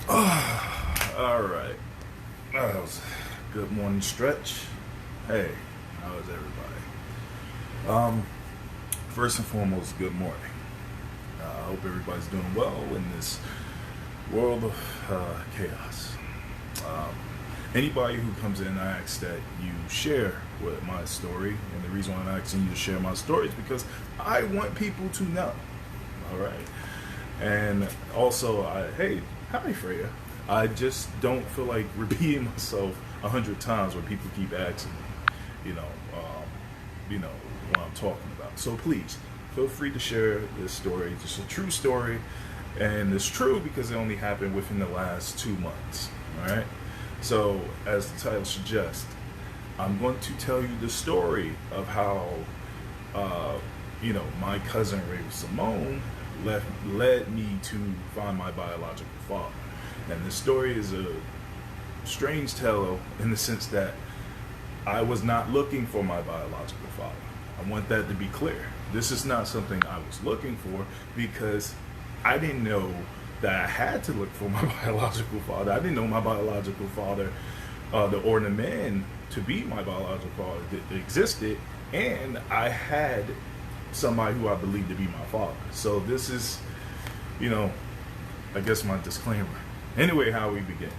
All right. That was a good morning stretch. Hey, how is everybody? First and foremost, good morning. I hope everybody's doing well in this world of chaos. Um, Anybody who comes in, I ask that you share with my story, and the reason why I'm asking you to share my story is because I want people to know. All right, and also, hey, hi Freya. I just don't feel like repeating myself 100 times when people keep asking me, you know, um, what I'm talking about. So please feel free to share this story. It's a true story, and it's true because it only happened within the last 2 months. All right. So, as the title suggests, I'm going to tell you the story of how, my cousin Raven-Symone led me to find my biological father. And the story is a strange tale in the sense that I was not looking for my biological father. I want that to be clear. This is not something I was looking for because I didn't know that I had to look for my biological father. I didn't know my biological father, or the man to be my biological father existed, and I had somebody who I believed to be my father. So this is, I guess my disclaimer. Anyway, how we begin.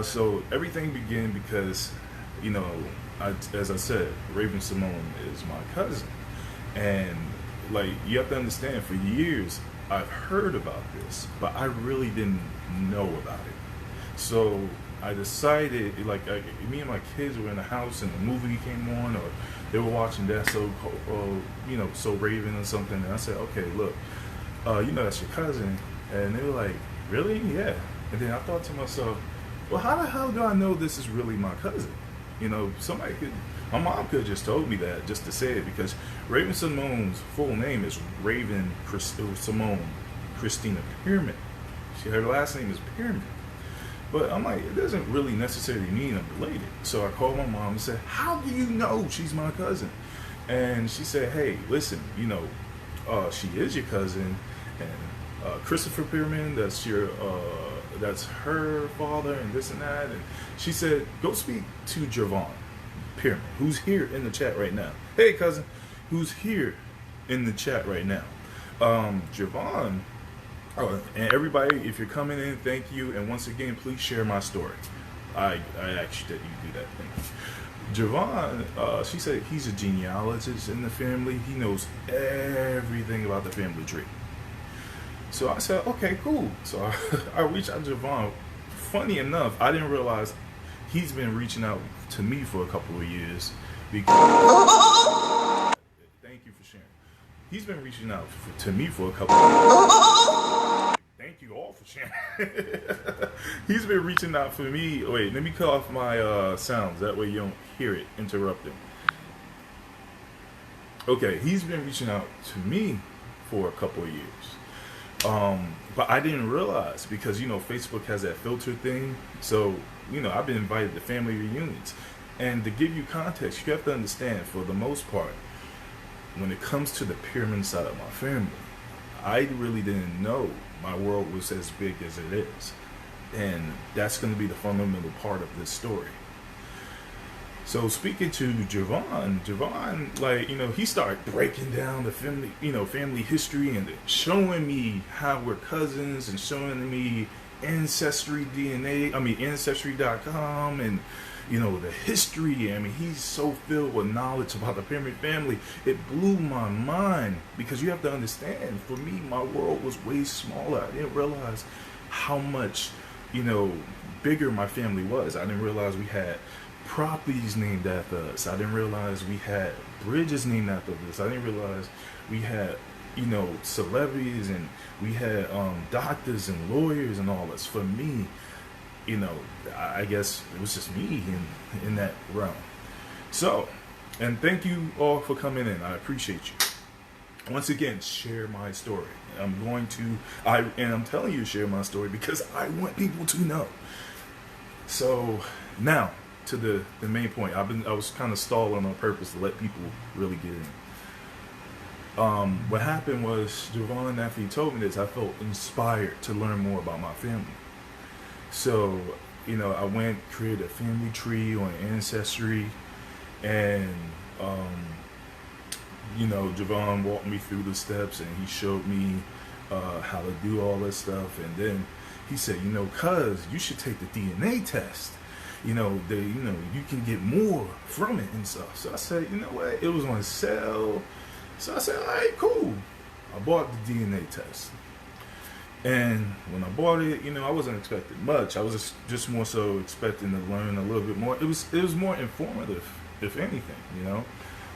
So everything began because, as I said, Raven-Symoné is my cousin, and you have to understand, for years I've heard about this, but I really didn't know about it. So I decided, me and my kids were in the house and the movie came on, or they were watching that So Raven or something, and I said, okay, look, that's your cousin. And they were like, really? Yeah. And then I thought to myself, well, how the hell do I know this is really my cousin? My mom could have just told me that just to say it, because Raven-Symone's full name is Raven-Symone Christina Pearman. Her last name is Pearman. But I'm like, it doesn't really necessarily mean I'm related. So I called my mom and said, how do you know she's my cousin? And she said, hey, listen, she is your cousin, and Christopher Pearman, that's her father, and this and that. And she said, go speak to Jerhvon T, who's here in the chat right now. Hey, cousin, who's here in the chat right now. Jerhvon, and everybody, if you're coming in, thank you. And once again, please share my story. I ask you that you do that. Thank you. Jerhvon, she said he's a genealogist in the family. He knows everything about the family tree. So I said, okay, cool. So I reached out to Jerhvon. Funny enough, I didn't realize he's been reaching out to me for a couple of years. Because thank you for sharing. He's been reaching out to me for a couple of years. Thank you all for sharing. He's been reaching out for me. Wait, let me cut off my sounds. That way you don't hear it interrupting. Okay, he's been reaching out to me for a couple of years. But I didn't realize, because Facebook has that filter thing. So I've been invited to family reunions, and to give you context, you have to understand, for the most part, when it comes to the Pearman side of my family, I really didn't know my world was as big as it is, and that's going to be the fundamental part of this story. So speaking to Jerhvon, he started breaking down the family history, and showing me how we're cousins, and showing me Ancestry.com, and the history. I mean, he's so filled with knowledge about the Pearman family. It blew my mind, because you have to understand, for me, my world was way smaller. I didn't realize how much, bigger my family was. I didn't realize we had properties named after us. I didn't realize we had bridges named after us. I didn't realize we had, celebrities, and we had doctors and lawyers and all this. For me, I guess it was just me in that realm. So, and thank you all for coming in. I appreciate you. Once again, share my story. I'm telling you to share my story because I want people to know. So now to the main point. I was kind of stalling on purpose to let people really get in. What happened was, Jerhvon, after he told me this, I felt inspired to learn more about my family. So, I went, created a family tree on Ancestry, and, Jerhvon walked me through the steps, and he showed me how to do all this stuff. And then he said, cuz, you should take the DNA test. You can get more from it and stuff. So I said, you know what? It was on sale. So I said, all right, cool. I bought the DNA test. And when I bought it, I wasn't expecting much. I was just more so expecting to learn a little bit more. It was more informative, if anything,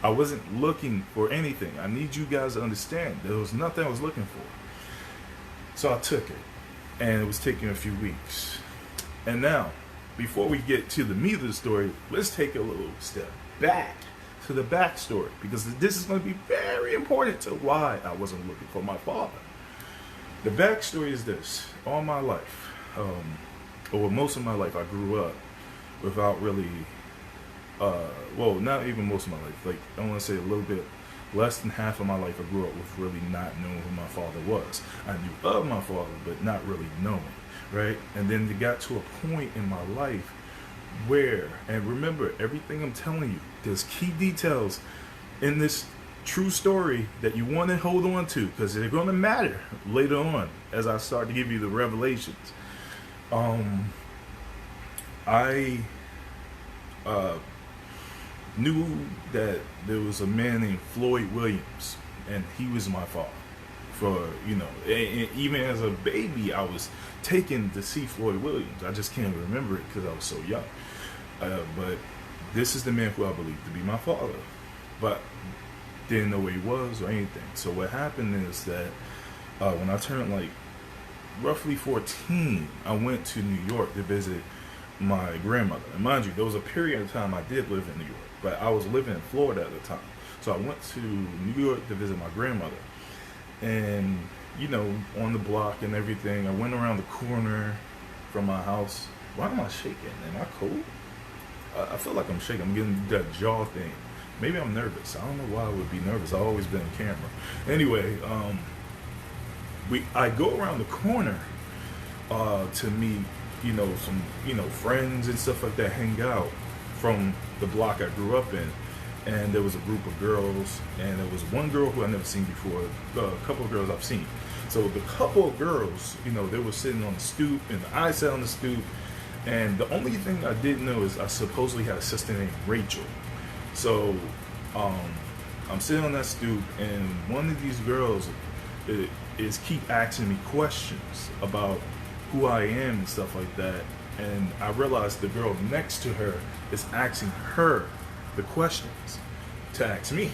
I wasn't looking for anything. I need you guys to understand there was nothing I was looking for. So I took it, and it was taking a few weeks. And now, before we get to the meat of the story, let's take a little step back to the backstory, because this is going to be very important to why I wasn't looking for my father. The backstory is this. All my life, or most of my life, I grew up without really, not even most of my life. Like, I want to say a little bit less than half of my life, I grew up with really not knowing who my father was. I knew of my father, but not really knowing. Right? And then it got to a point in my life where, and remember, everything I'm telling you, there's key details in this true story that you want to hold on to, because they're going to matter later on as I start to give you the revelations. I knew that there was a man named Floyd Williams, and he was my father. For, even as a baby, I was taken to see Floyd Williams. I just can't remember it because I was so young. But this is the man who I believe to be my father. But didn't know where he was or anything. So what happened is that when I turned like roughly 14, I went to New York to visit my grandmother. And mind you, there was a period of time I did live in New York, but I was living in Florida at the time. So I went to New York to visit my grandmother. And, on the block and everything, I went around the corner from my house. Why am I shaking? Am I cold? I feel like I'm shaking. I'm getting that jaw thing. Maybe I'm nervous. I don't know why I would be nervous. I've always been on camera. Anyway, I go around the corner to meet, some, friends and stuff like that, hang out from the block I grew up in. And there was a group of girls, and there was one girl who I'd never seen before, a couple of girls I've seen. So the couple of girls, they were sitting on the stoop, and I sat on the stoop, and the only thing I didn't know is I supposedly had a sister named Rachel. So I'm sitting on that stoop, and one of these girls is keep asking me questions about who I am and stuff like that, and I realized the girl next to her is asking her the questions to ask me.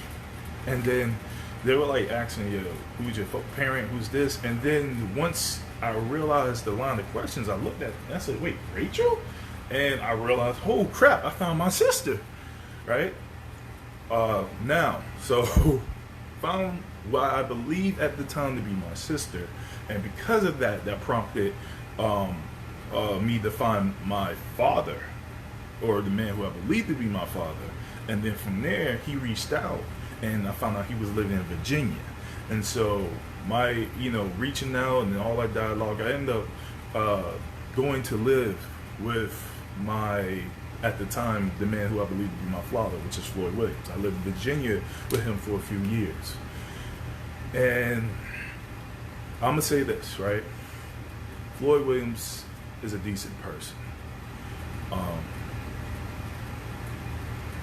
And then they were like asking, who's your parent, who's this? And then once I realized the line of questions, I looked at it and I said, wait, Rachel? And I realized, oh crap, I found my sister, right? Found what I believed at the time to be my sister. And because of that, that prompted me to find my father, or the man who I believed to be my father. And then from there, he reached out, and I found out he was living in Virginia. And so my, reaching out and all that dialogue, I ended up going to live with my, at the time, the man who I believe to be my father, which is Floyd Williams. I lived in Virginia with him for a few years. And I'm going to say this, right? Floyd Williams is a decent person.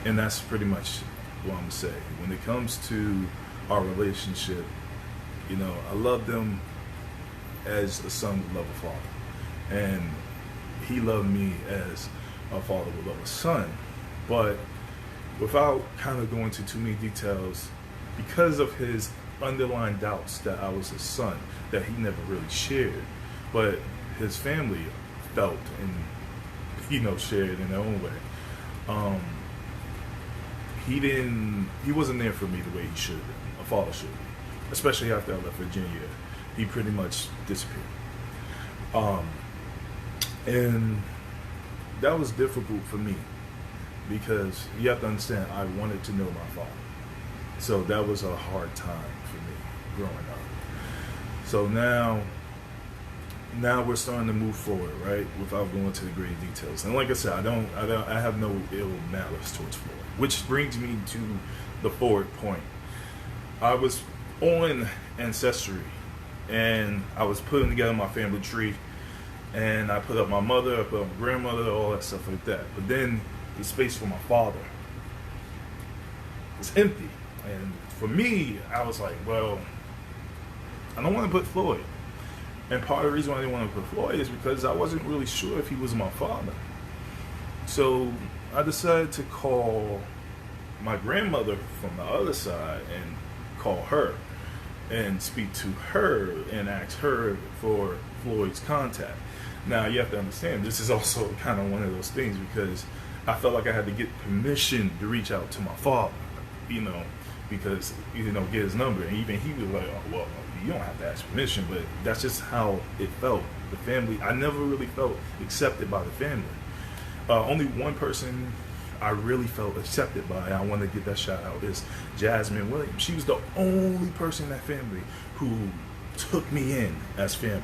And that's pretty much what I'm going to say. When it comes to our relationship, I loved him as a son would love a father. And he loved me as a father would love a son. But without kind of going into too many details, because of his underlying doubts that I was his son, that he never really shared, but his family felt and, shared in their own way. He wasn't there for me the way he should have been, a father should be. Especially after I left Virginia, he pretty much disappeared. And that was difficult for me, because you have to understand, I wanted to know my father. So that was a hard time for me growing up. So now, now we're starting to move forward, right? Without going into the great details. And like I said, I have no ill malice towards Floyd. Which brings me to the forward point. I was on Ancestry, and I was putting together my family tree, and I put up my mother, I put up my grandmother, all that stuff like that. But then the space for my father was empty. And for me, I was like, well, I don't want to put Floyd. And part of the reason why I didn't want to put Floyd is because I wasn't really sure if he was my father. So I decided to call my grandmother from the other side and call her and speak to her and ask her for Floyd's contact. Now, you have to understand, this is also kind of one of those things because I felt like I had to get permission to reach out to my father, because, get his number. And even he was like, oh, well, you don't have to ask permission, but that's just how it felt. The family, I never really felt accepted by the family. Only one person I really felt accepted by, and I want to get that shout out, is Jasmine Williams. She was the only person in that family who took me in as family.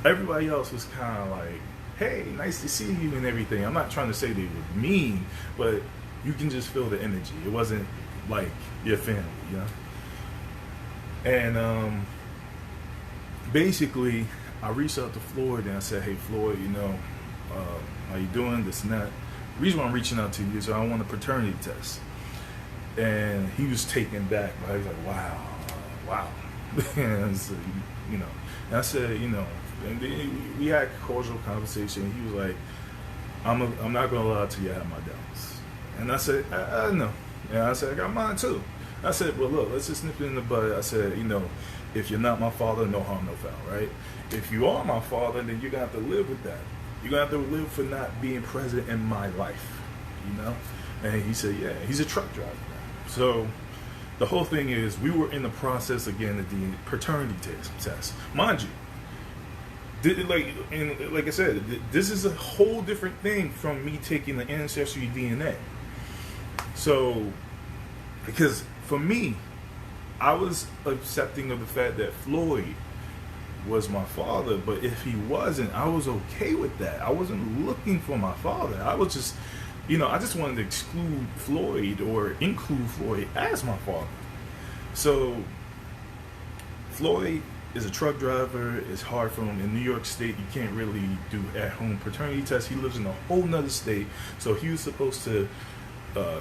Everybody else was kind of like, hey, nice to see you and everything. I'm not trying to say they were mean, but you can just feel the energy. It wasn't like your family, And basically, I reached out to Floyd and I said, hey, Floyd, how you doing, this and that. The reason why I'm reaching out to you is I want a paternity test. And he was taken back, but he was like, wow. And so, and I said, and then we had a cordial conversation. He was like, I'm not going to lie to you, I have my doubts. And I said, I know. And I said, I got mine too. I said, well, look, let's just nip it in the bud. I said, if you're not my father, no harm, no foul, right? If you are my father, then you're going to have to live with that. You're going to have to live for not being present in my life, And he said, yeah, he's a truck driver now. So the whole thing is, we were in the process again of the paternity test. Mind you, like I said, this is a whole different thing from me taking the Ancestry DNA. So, because for me, I was accepting of the fact that Floyd was my father, but if he wasn't, I was okay with that. I wasn't looking for my father. I was just, I just wanted to exclude Floyd or include Floyd as my father. So, Floyd is a truck driver. It's hard for him in New York State. You can't really do at-home paternity tests. He lives in a whole nother state, so he was supposed to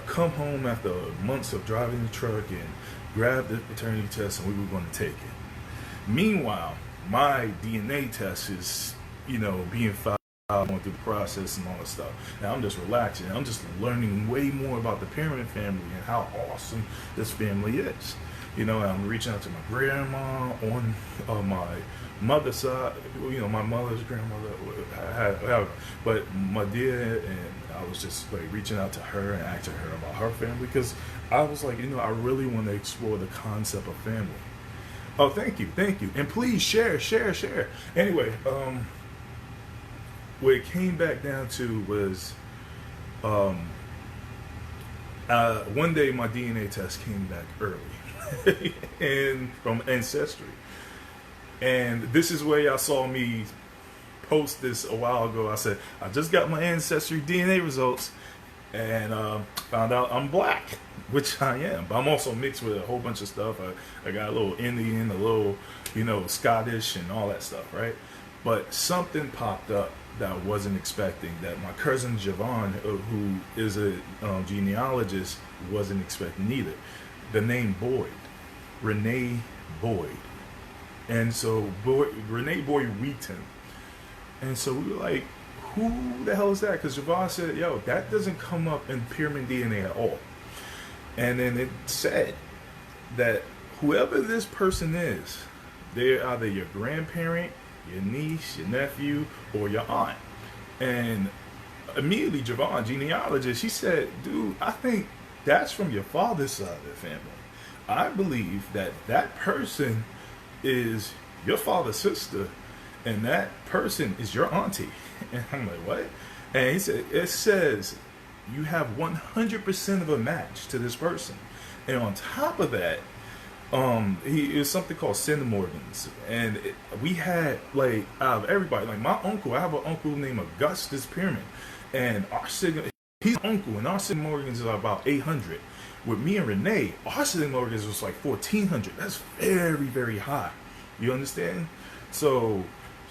come home after months of driving the truck and grab the paternity test, and we were going to take it. Meanwhile, my DNA test is, being filed, going through the process and all that stuff. And I'm just relaxing. I'm just learning way more about the Pearman family and how awesome this family is. I'm reaching out to my grandma on my mother's side. My mother's grandmother, but my dear, and I was just like reaching out to her and asking her about her family because I was like, I really want to explore the concept of family. Oh, thank you, and please share. Anyway, what it came back down to was, one day my DNA test came back early, and from Ancestry, and this is where y'all saw me post this a while ago. I said I just got my Ancestry DNA results, and found out I'm black, which I am, but I'm also mixed with a whole bunch of stuff. I got a little Indian, a little, Scottish and all that stuff, right? But something popped up that I wasn't expecting, that my cousin Jerhvon, who is a genealogist, wasn't expecting either. The name Boyd, Renee Boyd. And so Renee Boyd Wheaton. And so we were like, who the hell is that? Because Jerhvon said, yo, that doesn't come up in Pearman DNA at all. And then it said that whoever this person is, they're either your grandparent, your niece, your nephew, or your aunt. And immediately Jerhvon, genealogist, she said, dude, I think that's from your father's side of the family. I believe that that person is your father's sister, and that person is your auntie. And I'm like, what? And he said, it says you have 100% of a match to this person. And on top of that, He is something called Morgans, and we had like out of everybody, like my uncle. I have an uncle named Augustus Pearman, and our signet, he's an uncle, and our signet Morgans is about 800. With me and Renee, our signet Morgans was like 1400. That's very very high. You understand? So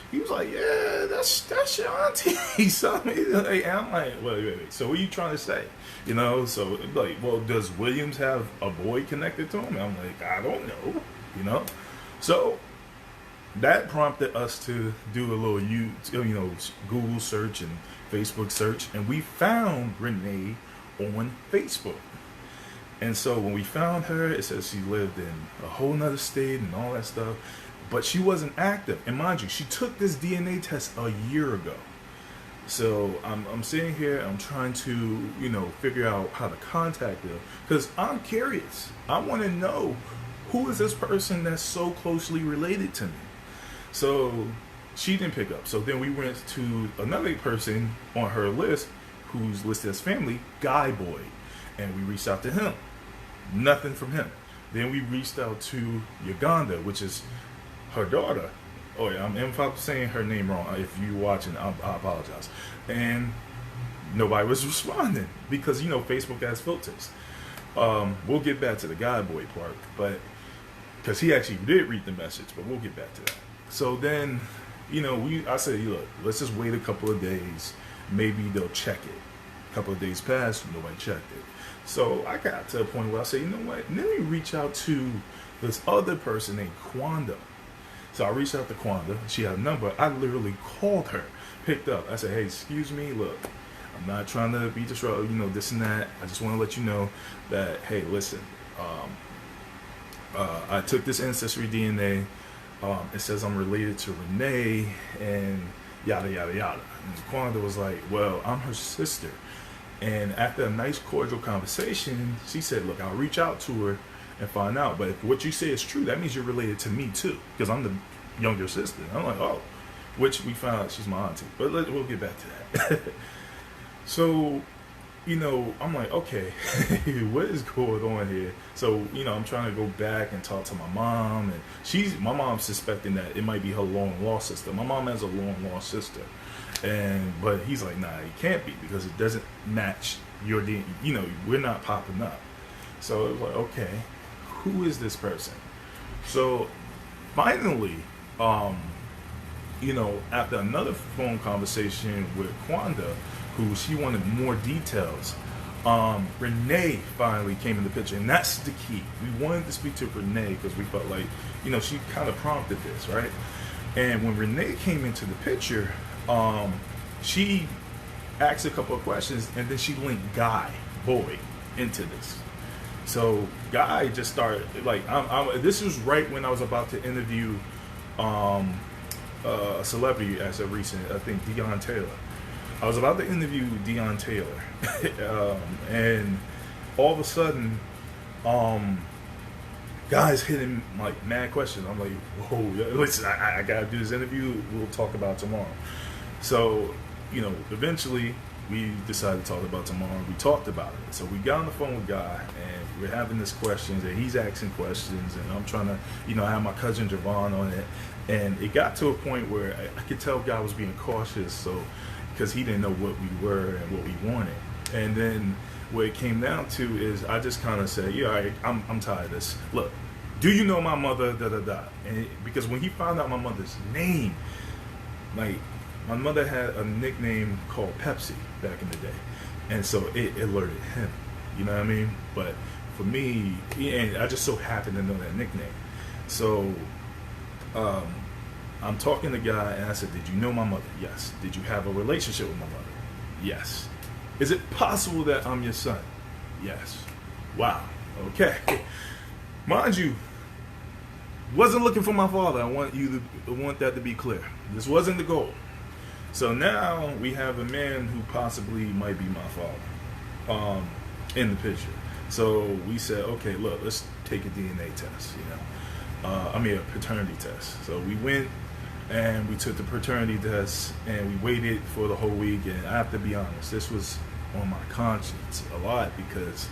he was like, "Yeah, that's your auntie." So I'm like, wait. So what are you trying to say? You know, so like, well, does Williams have a boy connected to him? And I'm like, I don't know, you know. So that prompted us to do a little Google search and Facebook search, and we found Renee on Facebook. And so when we found her, it says she lived in a whole nother state and all that stuff, but she wasn't active. And mind you, she took this DNA test a year ago. So I'm sitting here, I'm trying to, figure out how to contact them because I'm curious. I want to know who is this person that's so closely related to me. So she didn't pick up. So then we went to another person on her list who's listed as family, Guy Boy, and we reached out to him. Nothing from him. Then we reached out to Uganda, which is her daughter. Oh yeah, if I'm saying her name wrong, if you're watching, I apologize. And nobody was responding because Facebook has filters. We'll get back to the Guy Boy part, but because he actually did read the message, but we'll get back to that. So then, I said, look, let's just wait a couple of days. Maybe they'll check it. A couple of days passed, nobody checked it. So I got to a point where I said, you know what? Let me reach out to this other person named Kwanda. So I reached out to Kwanda. She had a number. I literally called her, picked up. I said, hey, excuse me. Look, I'm not trying to be disruptive, this and that. I just want to let you know that, hey, listen, I took this ancestry DNA. It says I'm related to Renee and yada, yada, yada. And Kwanda was like, well, I'm her sister. And after a nice cordial conversation, she said, look, I'll reach out to her and find out. But if what you say is true, that means you're related to me too, because I'm the younger sister. And I'm like, oh, which we found out she's my auntie. But we'll get back to that. So, I'm like, okay, what is going on here? So, I'm trying to go back and talk to my mom, and my mom's suspecting that it might be her long lost sister. My mom has a long lost sister, but he's like, nah, it can't be because it doesn't match your DNA. We're not popping up. So it was like, okay, who is this person? So finally, after another phone conversation with Kwanda, who she wanted more details, Renee finally came in the picture, and that's the key. We wanted to speak to Renee because we felt like, she kind of prompted this, right? And when Renee came into the picture, she asked a couple of questions, and then she linked Guy Boy into this. So Guy just started this was right when I was about to interview a celebrity as a recent, I think, Deon Taylor. I was about to interview Deon Taylor, and all of a sudden, Guy's hitting like mad questions. I'm like, whoa, listen, I gotta do this interview. We'll talk about tomorrow. So, eventually we decided to talk about tomorrow. We talked about it. So we got on the phone with Guy, and we're having these questions, and he's asking questions, and I'm trying to, I have my cousin Jerhvon on it, and it got to a point where I could tell Guy was being cautious, so because he didn't know what we were and what we wanted. And then what it came down to is I just kind of said, yeah, all right, I'm tired of this. Look, do you know my mother? And because when he found out my mother's name, like, my mother had a nickname called Pepsi back in the day, and so it alerted him. You know what I mean? But for me, and I just so happened to know that nickname. So I'm talking to Guy, and I said, did you know my mother? Yes. Did you have a relationship with my mother? Yes. Is it possible that I'm your son? Yes. Wow. Okay. Mind you, wasn't looking for my father. I want that to be clear. This wasn't the goal. So now we have a man who possibly might be my father in the picture. So we said, okay, look, let's take a DNA test, a paternity test. So we went and we took the paternity test, and we waited for the whole week. And I have to be honest, this was on my conscience a lot because,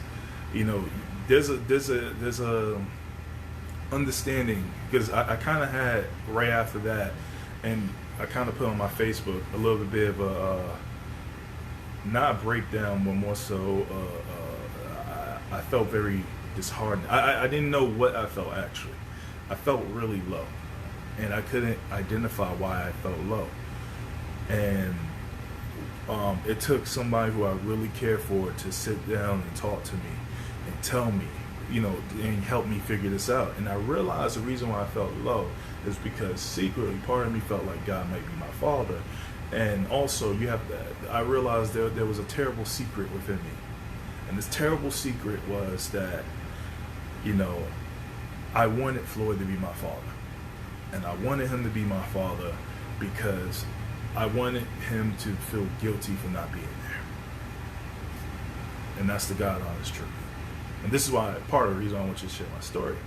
there's a understanding, because I kind of had right after that, and I kind of put on my Facebook a little bit of a not a breakdown, but more so I felt very disheartened. I didn't know what I felt actually. I felt really low, and I couldn't identify why I felt low. And it took somebody who I really care for to sit down and talk to me and tell me, and help me figure this out. And I realized the reason why I felt low is because secretly part of me felt like God might be my father. And also I realized there was a terrible secret within me. And this terrible secret was that, I wanted Floyd to be my father. And I wanted him to be my father because I wanted him to feel guilty for not being there. And that's the God honest truth. And this is why part of the reason I want you to share my story.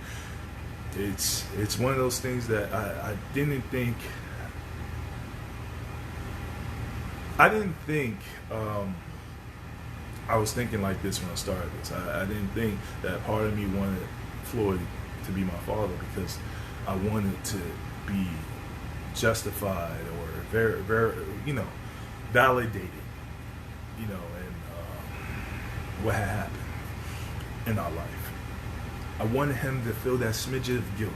It's one of those things that I didn't think I was thinking like this when I started this. I didn't think that part of me wanted Floyd to be my father because I wanted to be justified or very, very, validated, and what had happened in our life. I wanted him to feel that smidgen of guilt,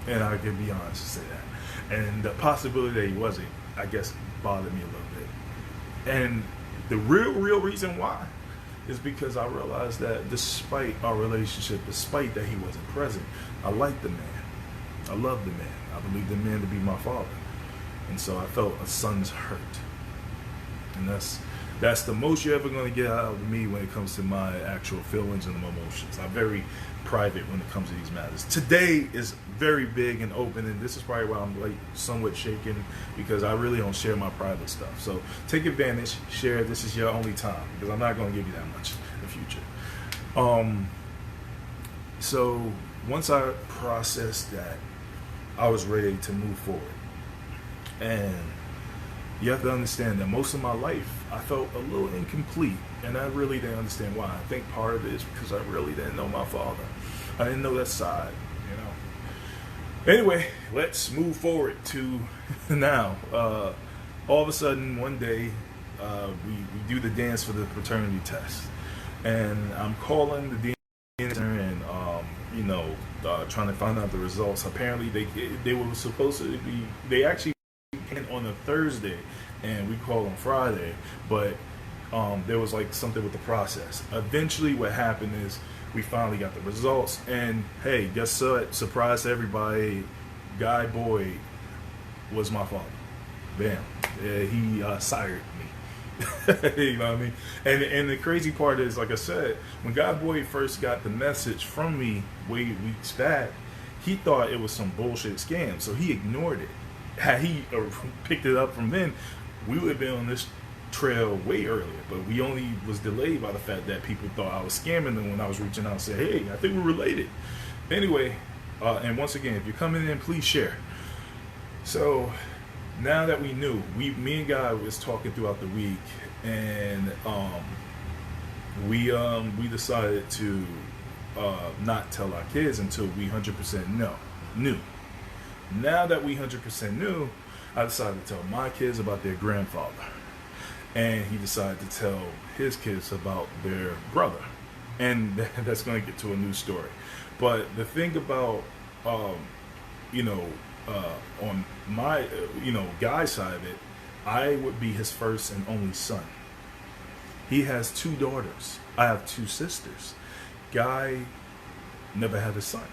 and I can be honest and say that. And the possibility that he wasn't, I guess, bothered me a little bit. And the real reason why is because I realized that despite our relationship, despite that he wasn't present, I liked the man. I loved the man. I believed the man to be my father. And so I felt a son's hurt. And that's the most you're ever going to get out of me when it comes to my actual feelings and emotions. I'm very private when it comes to these matters. Today is very big and open, and this is probably why I'm somewhat shaken, because I really don't share my private stuff. So take advantage, share. This is your only time, because I'm not going to give you that much in the future. So once I processed that, I was ready to move forward. And you have to understand that most of my life I felt a little incomplete, and I really didn't understand why. I think part of it is because I really didn't know my father. I didn't know that side, Anyway, let's move forward to now. All of a sudden, one day, we do the dance for the paternity test, and I'm calling the DNA and trying to find out the results. Apparently, they were supposed to be. They actually on a Thursday, and we called on Friday, but there was something with the process. Eventually what happened is we finally got the results, and hey, guess what? Surprise to everybody, Guy Boyd was my father. Bam. He sired me. You know what I mean? And the crazy part is, like I said, when Guy Boyd first got the message from me weeks back, he thought it was some bullshit scam, so he ignored it. Had he picked it up from then, we would have been on this trail way earlier, but we only was delayed by the fact that people thought I was scamming them when I was reaching out and saying, hey, I think we're related. Anyway, and once again, if you're coming in, please share. So now that we knew, me and Guy was talking throughout the week, and we decided to not tell our kids until we 100% knew. Now that we 100% knew, I decided to tell my kids about their grandfather. And he decided to tell his kids about their brother. And that's going to get to a new story. But the thing about, on my, Guy's side of it, I would be his first and only son. He has 2 daughters. I have 2 sisters. Guy never had a son.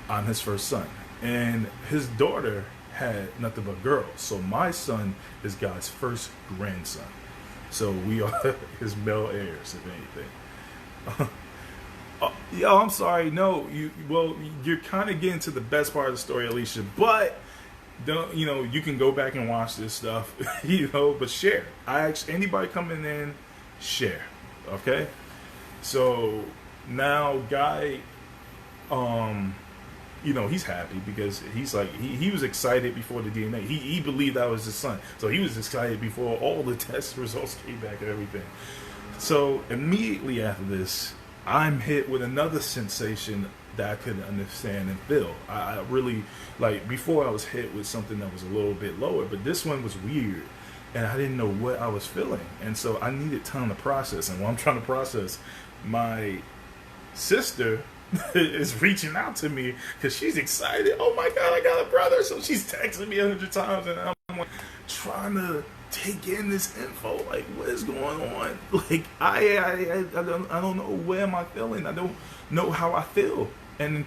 I'm his first son. And his daughter had nothing but girls. So my son is Guy's first grandson. So we are his male heirs, if anything. I'm sorry. No, you're kind of getting to the best part of the story, Alicia. But you can go back and watch this stuff, but share. I ask anybody coming in, share. Okay? So now Guy, he's happy because he's he was excited before the DNA. He believed I was his son. So he was excited before all the test results came back and everything. So immediately after this, I'm hit with another sensation that I couldn't understand and feel. I really, like, before I was hit with something that was a little bit lower, but this one was weird. And I didn't know what I was feeling. And so I needed time to process. And while I'm trying to process, my sister is reaching out to me because she's excited. Oh my God, I got a brother. So she's texting me 100 times. And I'm like trying to take in this info. Like, what is going on? Like, I don't know, where am I feeling? I don't know how I feel. And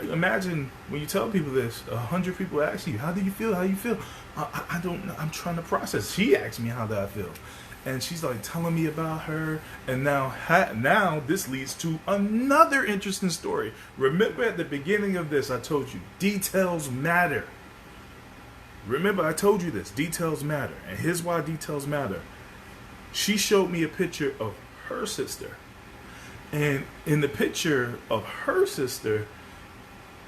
imagine when you tell people this, 100 people ask you, how do you feel? How you feel? I don't know. I'm trying to process. She asked me how did I feel. And she's like telling me about her. And now this leads to another interesting story. Remember at the beginning of this, I told you, details matter. Remember, I told you this, details matter. And here's why details matter. She showed me a picture of her sister. And in the picture of her sister,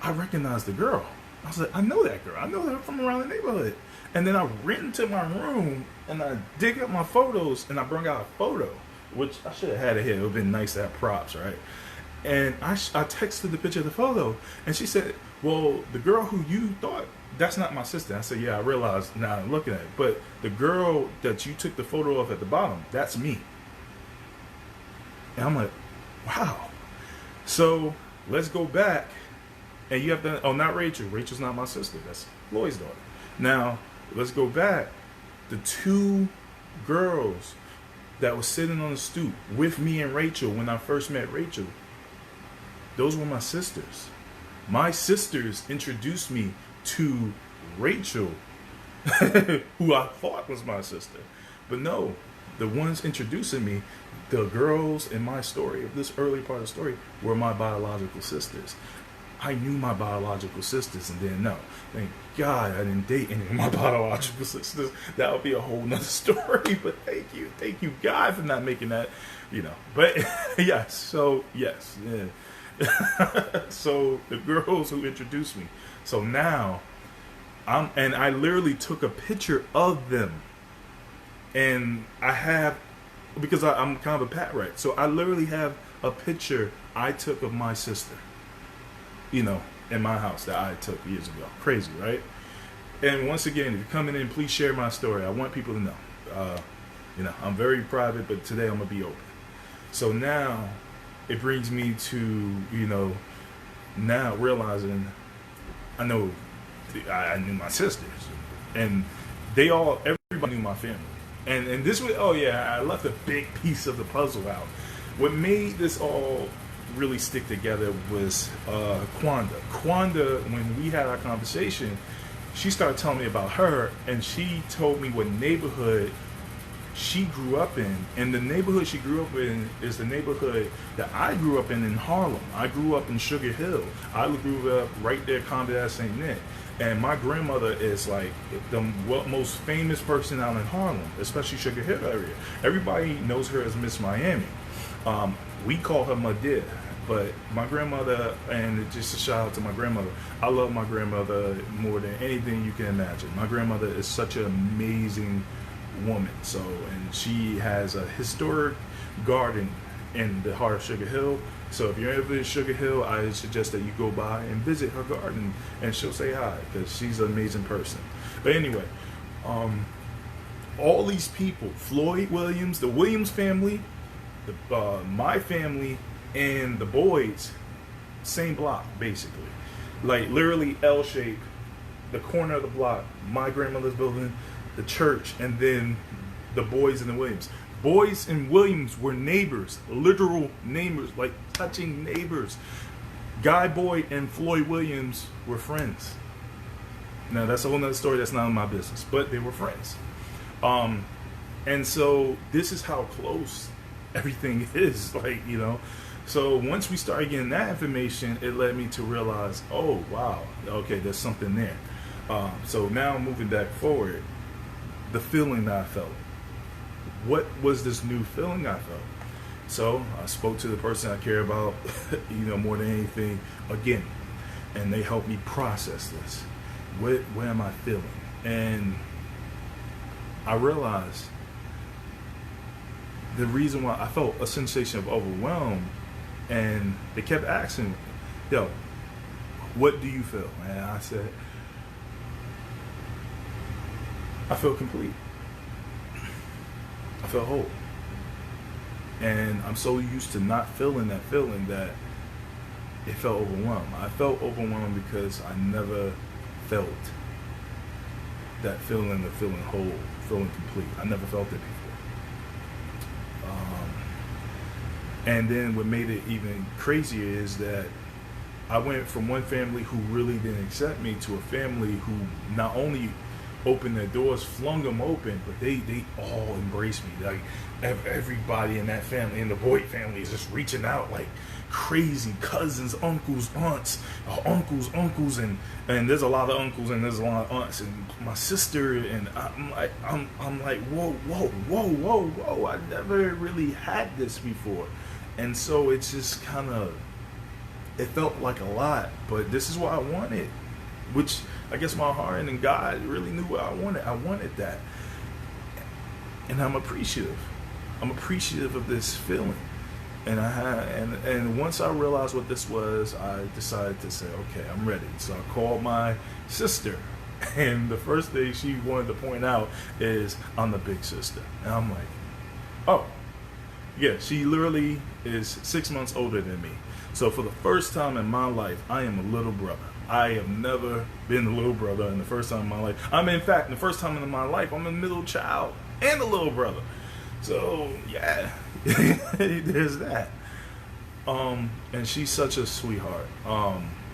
I recognized the girl. I was like, I know that girl. I know her from around the neighborhood. And then I ran into my room and I dig up my photos and I brought out a photo, which I should have had it here. It would have been nice to have props, right? And I texted the picture of the photo and she said, well, the girl who you thought, that's not my sister. I said, yeah, I realized now I'm looking at it. But the girl that you took the photo of at the bottom, that's me. And I'm like, wow. So let's go back. And you have to, oh, not Rachel. Rachel's not my sister. That's Lloyd's daughter. Now, let's go back. The two girls that was sitting on the stoop with me and Rachel when I first met Rachel, those were my sisters. My sisters introduced me to Rachel, who I thought was my sister. But no, the ones introducing me, the girls in my story, this early part of the story, were my biological sisters. I knew my biological sisters and didn't know. Thank God I didn't date any of my biological sisters. That would be a whole nother story. But thank you God for not making that, But yes, so yes, yeah. So the girls who introduced me. So now I literally took a picture of them, and I have, because I'm kind of a pat rat. So I literally have a picture I took of my sister. In my house that I took years ago. Crazy, right? And once again, if you're coming in, please share my story. I want people to know. I'm very private, but today I'm going to be open. So now it brings me to, now realizing I know I knew my sisters. And everybody knew my family. And this was, I left a big piece of the puzzle out. What made this all really stick together was Quanda. Quanda, when we had our conversation, she started telling me about her, and she told me what neighborhood she grew up in. And the neighborhood she grew up in is the neighborhood that I grew up in Harlem. I grew up in Sugar Hill. I grew up right there, Conde St. Nick. And my grandmother is like the most famous person out in Harlem, especially Sugar Hill area. Everybody knows her as Miss Miami. We call her Madea, but my grandmother, and just a shout out to my grandmother, I love my grandmother more than anything you can imagine. My grandmother is such an amazing woman. And she has a historic garden in the heart of Sugar Hill. So if you're ever in Sugar Hill, I suggest that you go by and visit her garden, and she'll say hi, because she's an amazing person. But anyway, all these people, Floyd Williams, the Williams family, my family, and the Boyds, same block, basically. Like, literally L-shaped, the corner of the block, my grandmother's building, the church, and then the Boyds and the Williams. Boyds and Williams were neighbors, literal neighbors, like touching neighbors. Guy Boyd and Floyd Williams were friends. Now, that's a whole nother story. That's none of my business, but they were friends. And so this is how close everything is, So once we started getting that information, it led me to realize, oh, wow, okay, there's something there. So now moving back forward, the feeling that I felt. What was this new feeling I felt? So I spoke to the person I care about, more than anything, again, and they helped me process this. What am I feeling? And I realized the reason why I felt a sensation of overwhelm And they kept asking me, yo, what do you feel? And I said, I feel complete. I feel whole. And I'm so used to not feeling that feeling that it felt overwhelmed. I felt overwhelmed because I never felt that feeling of feeling whole, feeling complete. I never felt it before. And then what made it even crazier is that I went from one family who really didn't accept me to a family who not only opened their doors, flung them open, but they all embraced me. Like everybody in that family, in the Boyd family, is just reaching out like crazy. Cousins, uncles, aunts, uncles, and there's a lot of uncles and there's a lot of aunts, and my sister, and I'm like, whoa! I never really had this before, and so it's just kind of, it felt like a lot, but this is what I wanted, which I guess my heart and God really knew what I wanted. I wanted that. And I'm appreciative. I'm appreciative of this feeling. And and once I realized what this was, I decided to say, okay, I'm ready. So I called my sister. And the first thing she wanted to point out is, I'm the big sister. And I'm like, oh, yeah, she literally is 6 months older than me. So for the first time in my life, I am a little brother. I have never been a little brother in the first time in my life. In fact, the first time in my life, I'm a middle child and a little brother. So, yeah, there's that. And she's such a sweetheart.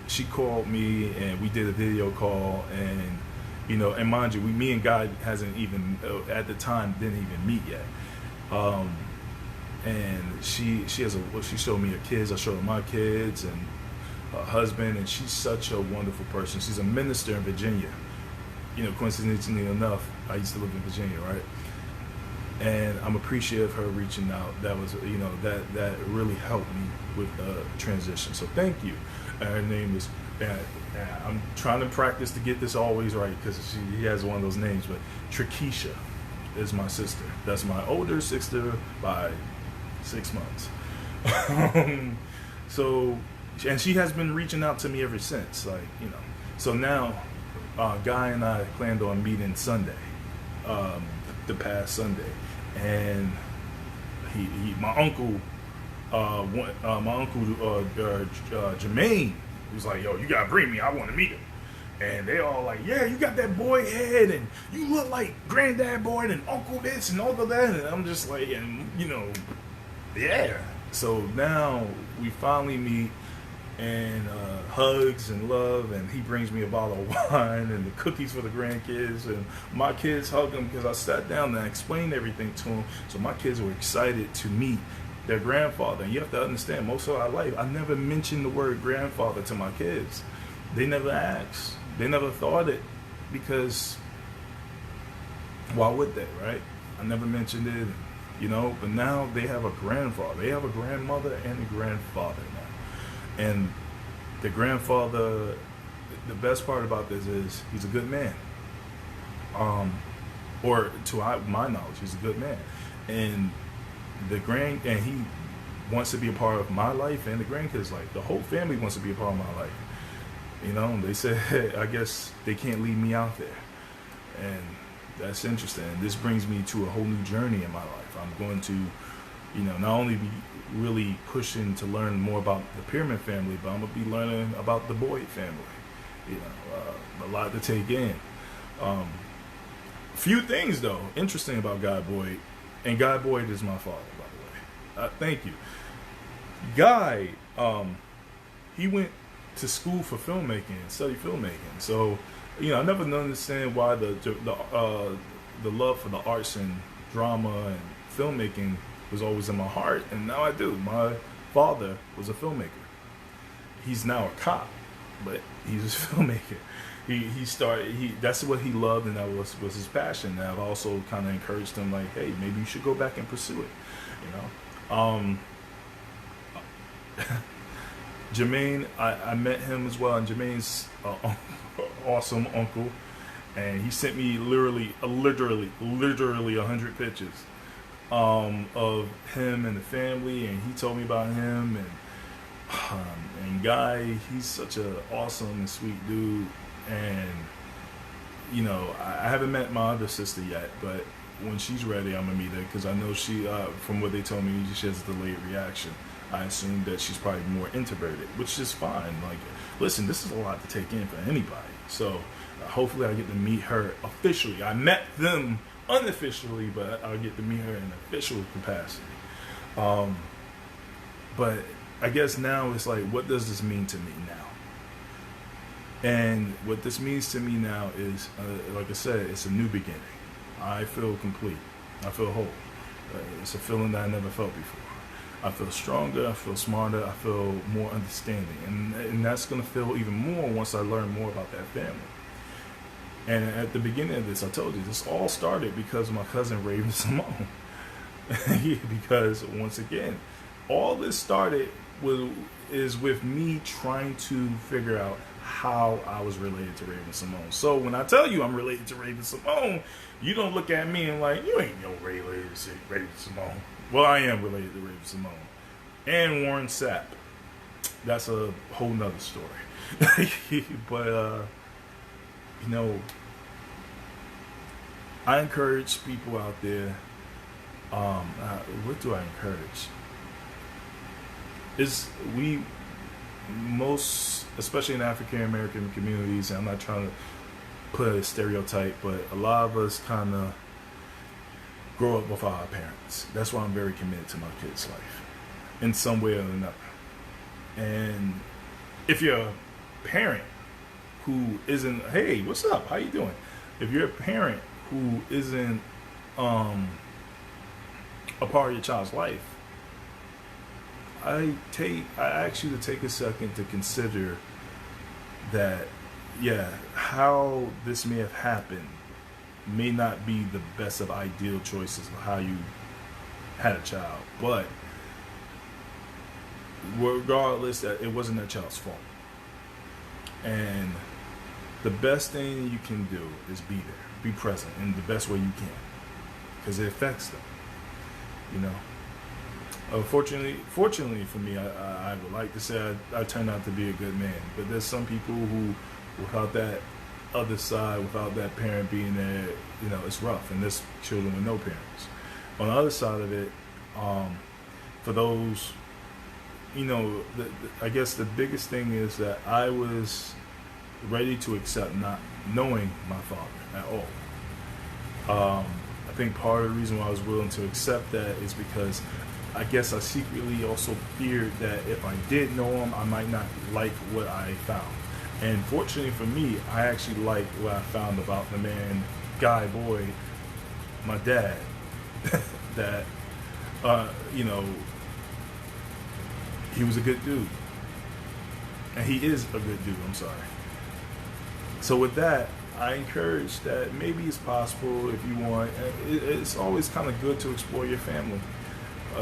She called me and we did a video call, and, you know, and mind you, me and God hasn't even, at the time, didn't even meet yet. And she showed me her kids. I showed her my kids and her husband, and she's such a wonderful person. She's a minister in Virginia. You know, coincidentally enough, I used to live in Virginia, right? And I'm appreciative of her reaching out. That was, you know, that really helped me with the transition. So thank you. Her name is, I'm trying to practice to get this always right because she has one of those names, but Trakisha is my sister. That's my older sister by 6 months. So, and she has been reaching out to me ever since, like, you know. So now, Guy and I planned on meeting Sunday, the past Sunday, and my uncle Jermaine was like, yo, you gotta bring me, I want to meet him. And they all like, yeah, you got that boy head, and you look like granddad boy and uncle this and uncle that. And I'm just like, and you know, yeah. So now we finally meet, and hugs and love, and he brings me a bottle of wine and the cookies for the grandkids, and my kids hug him because I sat down and I explained everything to him. So my kids were excited to meet their grandfather. And you have to understand, most of our life, I never mentioned the word grandfather to my kids. They never asked. They never thought it, because why would they, right? I never mentioned it, you know, but now they have a grandfather. They have a grandmother and a grandfather now. And the grandfather, the best part about this is he's a good man. Or to my knowledge, he's a good man. And he wants to be a part of my life and the grandkids' life. The whole family wants to be a part of my life. You know, they said, hey, I guess they can't leave me out there. And that's interesting. This brings me to a whole new journey in my life. I'm going to, you know, not only be really pushing to learn more about the Pearman family, but I'm going to be learning about the Boyd family. You know, a lot to take in. Few things, though, interesting about Guy Boyd. And Guy Boyd is my father, by the way. Thank you. Guy, he went to school for filmmaking and studied filmmaking. So, you know, I never understand why the love for the arts and drama and filmmaking was always in my heart, and now I do. My father was a filmmaker. He's now a cop, but he's a filmmaker. That's what he loved, and that was his passion. And I've also kind of encouraged him, like, hey, maybe you should go back and pursue it, you know. Jermaine, I met him as well, and Jermaine's awesome uncle, and he sent me literally 100 pictures of him and the family, and he told me about him, and And Guy, he's such a awesome and sweet dude. And you know, I haven't met my other sister yet, but when she's ready, I'm gonna meet her because I know she, from what they told me, she has a delayed reaction. I assume that she's probably more introverted, which is fine. Like, listen, this is a lot to take in for anybody. So hopefully I get to meet her officially. I met them unofficially, but I'll get to meet her in an official capacity. But I guess now it's like, what does this mean to me now? And what this means to me now is, like I said, it's a new beginning. I feel complete. I feel whole. It's a feeling that I never felt before. I feel stronger, I feel smarter, I feel more understanding. And that's going to feel even more once I learn more about that family. And at the beginning of this, I told you, this all started because of my cousin Raven-Symone. Because, once again, all this started is with me trying to figure out how I was related to Raven-Symoné. So when I tell you I'm related to Raven-Symoné, you don't look at me and like, you ain't no related to Raven-Symoné. Well, I am related to Raven-Symoné. And Warren Sapp. That's a whole nother story. But, you know, I encourage people out there. What do I encourage? Most, especially in African American communities, and I'm not trying to put a stereotype, but a lot of us kind of grow up with our parents. That's why I'm very committed to my kids' life in some way or another. And if you're a parent who isn't, hey, what's up? How you doing? If you're a parent who isn't a part of your child's life, I ask you to take a second to consider that, yeah, how this may have happened may not be the best of ideal choices of how you had a child, but regardless, that it wasn't that child's fault. And the best thing you can do is be there, be present in the best way you can, because it affects them, you know. Fortunately for me, I would like to say I turned out to be a good man. But there's some people who, without that other side, without that parent being there, you know, it's rough. And there's children with no parents. On the other side of it, for those, you know, I guess the biggest thing is that I was ready to accept not knowing my father at all. I think part of the reason why I was willing to accept that is because I guess I secretly also feared that if I did know him, I might not like what I found. And fortunately for me, I actually liked what I found about the man, Guy Boy, my dad. That, you know, he was a good dude. And he is a good dude, I'm sorry. So with that, I encourage that maybe it's possible if you want. It's always kind of good to explore your family.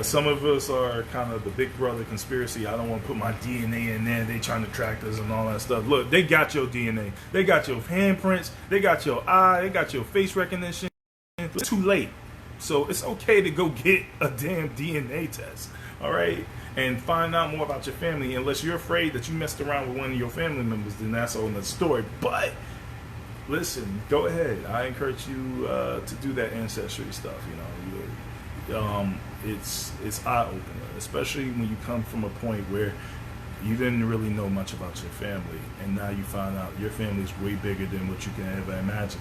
Some of us are kind of the big brother conspiracy. I don't want to put my DNA in there. They trying to track us and all that stuff. Look, they got your DNA. They got your handprints. They got your eye. They got your face recognition. It's too late. So it's okay to go get a damn DNA test. All right? And find out more about your family. Unless you're afraid that you messed around with one of your family members, then that's a whole nother story. But listen, go ahead. I encourage you to do that ancestry stuff. You know, it's eye-opener, especially when you come from a point where you didn't really know much about your family, and now you find out your family is way bigger than what you can ever imagine.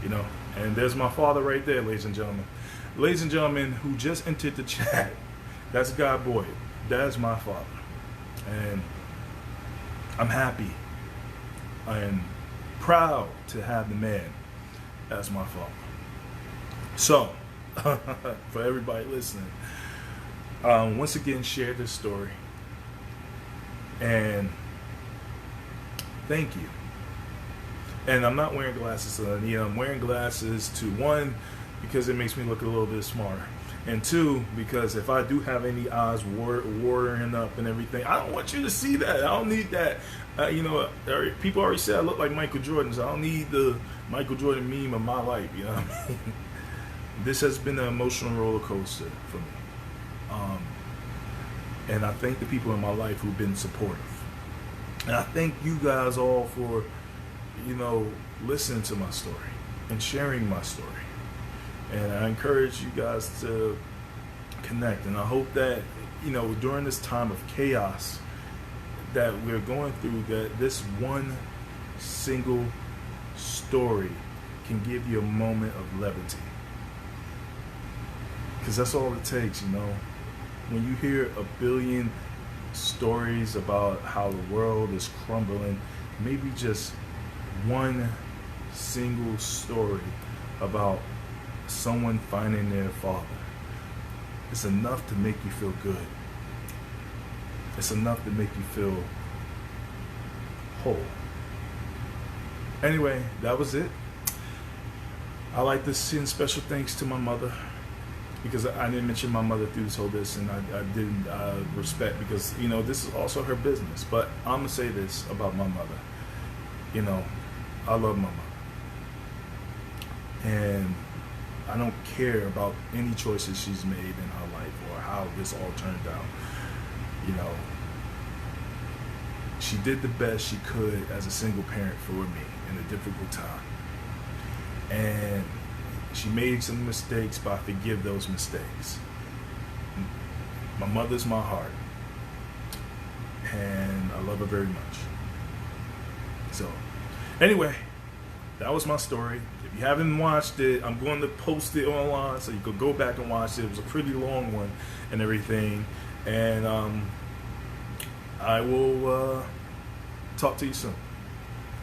You know, and there's my father right there, ladies and gentlemen. Ladies and gentlemen who just entered the chat, that's Guy Boyd. That's my father, and I'm happy and proud to have the man as my father. So, for everybody listening, once again, share this story, and thank you. And I'm not wearing glasses today. I'm wearing glasses to, one, because it makes me look a little bit smarter, and two, because if I do have any eyes watering up and everything, I don't want you to see that. I don't need that. You know, people already say I look like Michael Jordan, so I don't need the Michael Jordan meme of my life. You know what I mean? This has been an emotional roller coaster for me. And I thank the people in my life who've been supportive. And I thank you guys all for, listening to my story and sharing my story. And I encourage you guys to connect. And I hope that, during this time of chaos that we're going through, that this one single story can give you a moment of levity. Because that's all it takes, When you hear a billion stories about how the world is crumbling, maybe just one single story about someone finding their father, it's enough to make you feel good. It's enough to make you feel whole. Anyway, that was it. I like to send special thanks to my mother, because I didn't mention my mother through this whole and I didn't respect, because this is also her business. But I'm gonna say this about my mother. I love my mother, and I don't care about any choices she's made in her life or how this all turned out. She did the best she could as a single parent for me in a difficult time. And she made some mistakes, but I forgive those mistakes. My mother's my heart, and I love her very much. So, anyway, that was my story. If you haven't watched it, I'm going to post it online so you could go back and watch it. It was a pretty long one and everything. And I will talk to you soon.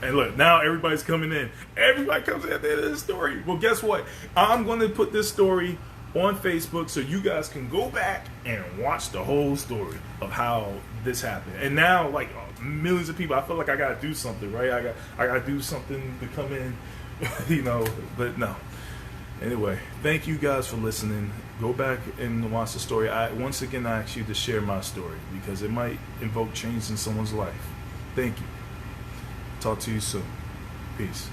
And look, now everybody's coming in. Everybody comes in at the end of the story. Well, guess what? I'm going to put this story on Facebook so you guys can go back and watch the whole story of how this happened. And now, like, millions of people, I feel like I got to do something, right? I got to do something to come in, but no. Anyway, thank you guys for listening. Go back and watch the story. Once again, I ask you to share my story because it might invoke change in someone's life. Thank you. Talk to you soon. Peace.